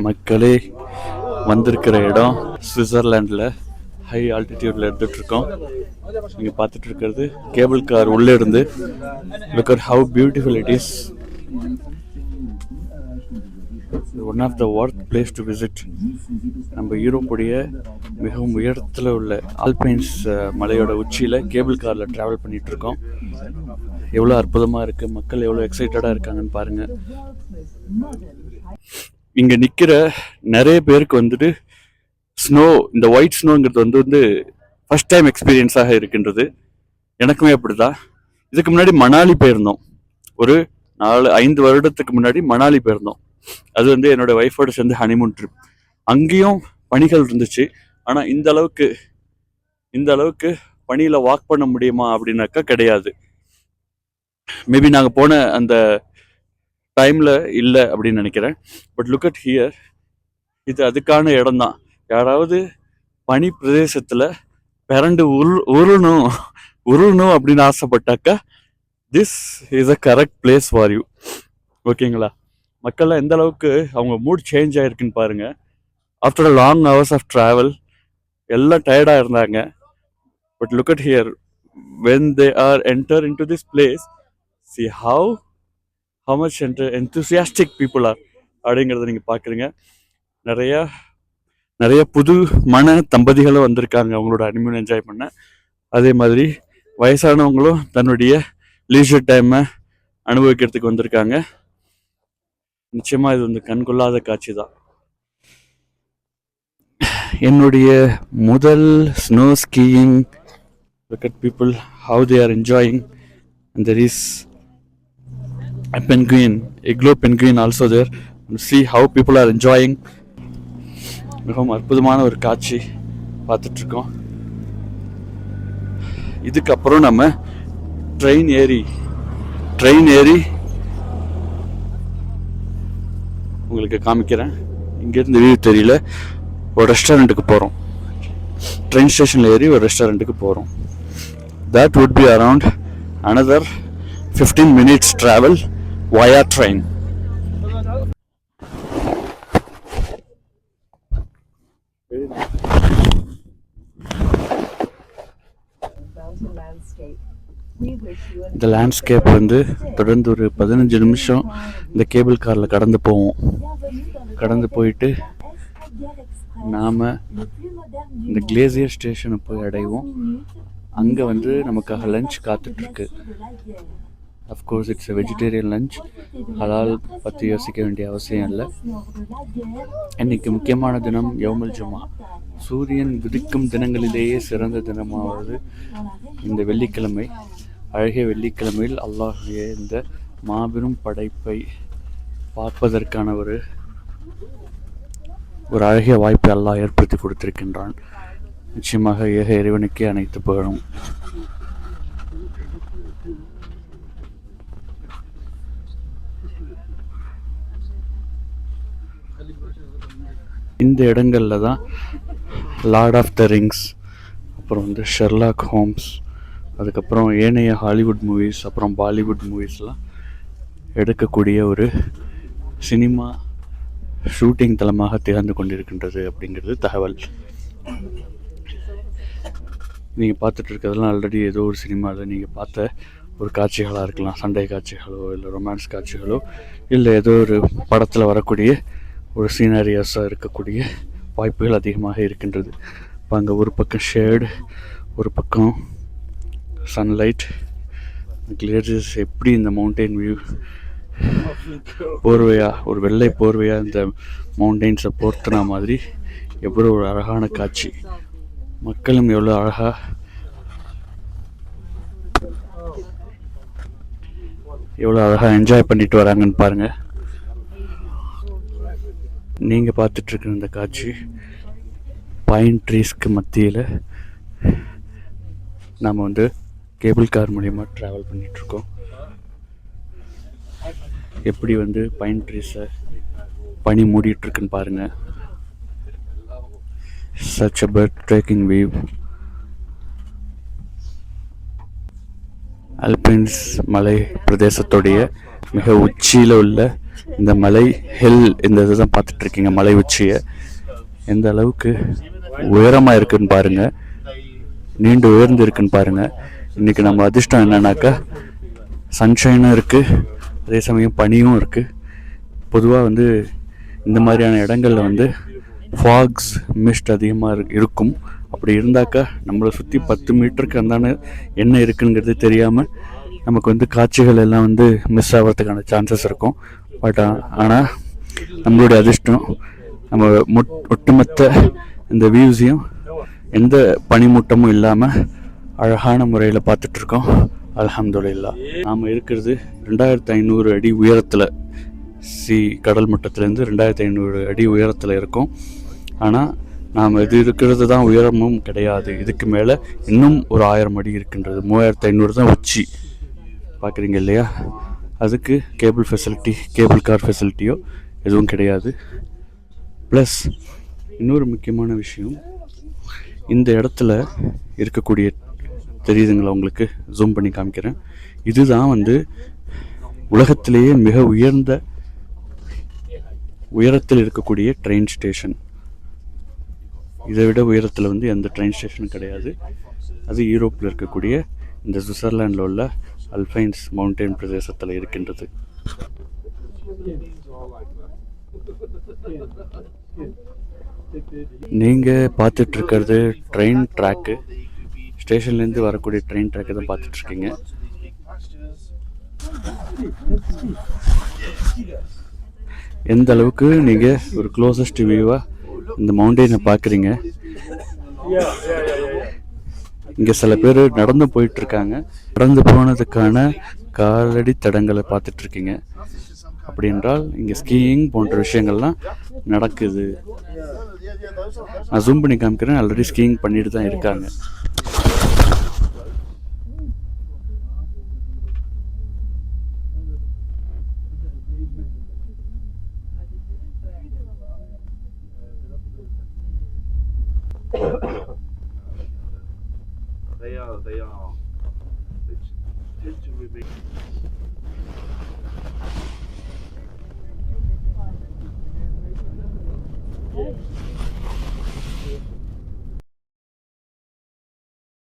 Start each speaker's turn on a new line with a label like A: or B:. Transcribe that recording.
A: மக்களே வந்திருக்கிற இடம் சுவிட்சர்லாண்டில் ஹை ஆல்டிடியூட்ல எடுத்துட்டு இருக்கோம். நீங்க பார்த்துட்டு இருக்கிறது கேபிள் கார் உள்ளே இருந்து. Look at how beautiful it is. One of the worth place to visit. நம்ம யூரோப்புடைய மிகவும் உயரத்தில் உள்ள ஆல்பைன்ஸ் மலையோட உச்சியில் கேபிள் காரில் ட்ராவல் பண்ணிட்டு இருக்கோம். எவ்வளோ அற்புதமாக இருக்குது, மக்கள் எவ்வளோ எக்ஸைட்டடாக இருக்காங்கன்னு பாருங்கள். இங்கே நிற்கிற நிறைய பேருக்கு வந்துட்டு ஸ்னோ, இந்த ஒயிட் ஸ்னோங்கிறது வந்து ஃபர்ஸ்ட் டைம் எக்ஸ்பீரியன்ஸாக இருக்கின்றது. எனக்குமே அப்படிதான். இதுக்கு முன்னாடி மணாலி போயிருந்தோம். ஒரு 4-5 வருடத்துக்கு முன்னாடி மணாலி போயிருந்தோம். அது வந்து என்னோட ஒய்ஃபோட சேர்ந்து ஹனிமூன் ட்ரிப். அங்கேயும் பனிகள் இருந்துச்சு. ஆனால் இந்த அளவுக்கு பனியில் வாக் பண்ண முடியுமா அப்படின்னாக்கா கிடையாது. மேபி நாங்கள் போன அந்த டைமில் இல்லை அப்படின்னு நினைக்கிறேன். பட் லுக் அட் ஹியர், இது அதுக்கான இடம் தான். யாராவது பனி பிரதேசத்தில் பிறண்டு உருளணும் அப்படின்னு ஆசைப்பட்டாக்கா this is a correct place for you. ஓகேங்களா? மக்கள்லாம் எந்த அளவுக்கு அவங்க மூட் சேஞ்ச் ஆகிருக்குன்னு பாருங்கள். After a long hours of travel எல்லாம் டயர்டாக இருந்தாங்க. But look at here, when they are enter in to this place, see how much enthusiastic people are அப்படிங்கிறத நீங்கள் பார்க்குறீங்க. நிறைய புது தம்பதிகளும் வந்திருக்காங்க அவங்களோட ஹனிமூன் என்ஜாய் பண்ண. அதே மாதிரி வயசானவங்களும் தன்னுடைய லீஷர் டைமை அனுபவிக்கிறதுக்கு வந்திருக்காங்க. நிச்சயமா இது வந்து கண்கொள்ளாத காட்சி தான். என்னுடைய முதல் snow skiing. Look at people, how they are enjoying. And there is a penguin, igloo penguin also there. See how people are enjoying. மிகவும் அற்புதமான ஒரு காட்சி பார்த்துட்டு இருக்கோம். இதுக்கப்புறம் நம்ம ட்ரெயின் ஏறி உங்களுக்கு காமிக்கிறேன். இங்கேருந்து வியூ தெரியல. ஒரு ரெஸ்டாரண்ட்டுக்கு போகிறோம். ட்ரெயின் ஸ்டேஷனில் ஏறி ஒரு ரெஸ்டாரண்ட்டுக்கு போகிறோம். That would be around another 15 minutes travel via train. இந்த லேண்ட்ஸ்கேப் வந்து தொடர்ந்து ஒரு 15 நிமிஷம் இந்த கேபிள் காரில் கடந்து போவோம். கடந்து போயிட்டு நாம் இந்த கிளேசியர் ஸ்டேஷனை போய் அடைவோம். அங்கே வந்து நமக்காக லஞ்ச் காத்துட்ருக்கு. Of course it's a vegetarian lunch. ஹலால் பற்றி யோசிக்க வேண்டிய அவசியம் இல்லை. இன்னைக்கு முக்கியமான தினம் யௌமுல் ஜுமா. சூரியன் உதிக்கும் தினங்களிலேயே சிறந்த தினமாவது இந்த வெள்ளிக்கிழமை. அழகிய வெள்ளிக்கிழமையில் அல்லாஹ்வுடைய இந்த மாபெரும் படைப்பை பார்ப்பதற்கான ஒரு அழகிய வாய்ப்பை அல்லாஹ் ஏற்படுத்தி கொடுத்திருக்கின்றான். நிச்சயமாக ஏக இறைவனுக்கே அனைத்து புகழும். இந்த இடங்களில் தான் லார்ட் ஆஃப் த ரிங்ஸ், அப்புறம் வந்து ஷெர்லாக் ஹோம்ஸ், அதுக்கப்புறம் ஏனைய ஹாலிவுட் மூவிஸ், அப்புறம் பாலிவுட் மூவிஸ்லாம் எடுக்கக்கூடிய ஒரு சினிமா ஷூட்டிங் தளமாக திகழ்ந்து கொண்டிருக்கின்றது அப்படிங்கிறது தகவல். நீங்கள் பார்த்துட்டு இருக்கிறதெல்லாம் ஆல்ரெடி ஏதோ ஒரு சினிமாவில் நீங்கள் பார்த்த ஒரு காட்சிகளாக இருக்கலாம். சண்டை காட்சிகளோ இல்லை ரொமான்ஸ் காட்சிகளோ இல்லை ஏதோ ஒரு படத்தில் வரக்கூடிய ஒரு சீனரியாஸாக இருக்கக்கூடிய வாய்ப்புகள் அதிகமாக இருக்கின்றது. இப்போ அங்கே ஒரு பக்கம் ஷேடு, ஒரு பக்கம் சன்லைட், கிளேசஸ். எப்படி இந்த மவுண்டெயின் வியூ ஒரு வெள்ளை போர்வையாக இந்த மவுண்டெயின்ஸை போர்த்துன மாதிரி எவ்வளோ ஒரு அழகான காட்சி. மக்களும் எவ்வளோ அழகாக என்ஜாய் பண்ணிட்டு வராங்கன்னு பாருங்கள். நீங்கள் பார்த்துட்ருக்குற இந்த காட்சி பைன் ட்ரீஸ்க்கு மத்தியில் நாம் வந்து கேபிள் கார் மூலிமா ட்ராவல் பண்ணிகிட்ருக்கோம். எப்படி வந்து பைன் ட்ரீஸை பனி மூடிட்டுருக்குன்னு பாருங்கள். such a breathtaking view. அல்பைன்ஸ் மலை பிரதேசத்துடைய மிக உச்சியில் உள்ள இந்த மலை ஹில் இந்த இதுதான் பார்த்துட்டு இருக்கீங்க. மலை உச்சியை எந்த அளவுக்கு உயரமாக இருக்குன்னு பாருங்கள், நீண்டு உயர்ந்து இருக்குன்னு பாருங்கள். இன்றைக்கி நம்ம அதிர்ஷ்டம் என்னன்னாக்கா சன்ஷைனும் இருக்குது, அதே சமயம் பனியும் இருக்குது. பொதுவாக வந்து இந்த மாதிரியான இடங்களில் வந்து ஃபாக்ஸ் மிஸ்ட் அதிகமாக இருக்கும். அப்படி இருந்தாக்கா நம்மளை சுற்றி 10 மீட்டருக்கு அந்தான என்ன இருக்குங்கிறது தெரியாமல் நமக்கு வந்து காட்சிகள் எல்லாம் வந்து மிஸ் ஆகிறதுக்கான சான்சஸ் இருக்கும். பட் ஆனால் நம்மளுடைய அதிர்ஷ்டம் நம்ம ஒட்டுமொத்த இந்த வியூஸையும் எந்த பனிமூட்டமும் இல்லாமல் அழகான முறையில் பார்த்துட்ருக்கோம். அல்ஹம்துலில்லாஹ். நாம் இருக்கிறது 2500 அடி உயரத்தில், கடல் மட்டத்திலேருந்து 2500 அடி உயரத்தில் இருக்கும். ஆனால் நாம் இது இருக்கிறது தான் உயரமும் கிடையாது. இதுக்கு மேலே இன்னும் ஒரு 1000 அடி இருக்கின்றது. 3500 தான் உச்சி. பார்க்குறீங்க இல்லையா? அதுக்கு கேபிள் ஃபெசிலிட்டி, கேபிள் கார் ஃபெசிலிட்டியோ எதுவும் கிடையாது. ப்ளஸ் இன்னொரு முக்கியமான விஷயம், இந்த இடத்துல இருக்கக்கூடிய, தெரியுதுங்களா உங்களுக்கு? ஜூம் பண்ணி காமிக்கிறேன். இதுதான் வந்து உலகத்திலேயே மிக உயரத்தில் இருக்கக்கூடிய ட்ரெயின் ஸ்டேஷன். இதை விட உயரத்தில் வந்து எந்த ட்ரெயின் ஸ்டேஷனும் கிடையாது. அது யூரோப்பில் இருக்கக்கூடிய இந்த சுவிட்சர்லாண்டில் உள்ள அல்பைன்ஸ் மவுண்டைன் பிரதேசத்தில் இருக்கின்றது. நீங்கள் பார்த்துட்ருக்கிறது ட்ரெயின் ட்ராக்கு. ஸ்டேஷன்லேருந்து வரக்கூடிய ட்ரெயின் ட்ராக்கை தான் பார்த்துட்ருக்கீங்க. எந்த அளவுக்கு நீங்கள் ஒரு க்ளோசஸ்ட் வியூவாக இந்த மவுண்டெயினை பார்க்குறீங்க. இங்கே சில பேர் நடந்து போயிட்டுருக்காங்க. நடந்து போனதுக்கான காலடி தடங்களை பார்த்துட்ருக்கீங்க. அப்படி என்றால் இங்கே ஸ்கீயிங் போன்ற விஷயங்கள்லாம் நடக்குது. நான் ஜூம் பண்ணி காமிக்கிறேன். ஆல்ரெடி ஸ்கீயிங் பண்ணிட்டு தான் இருக்காங்க.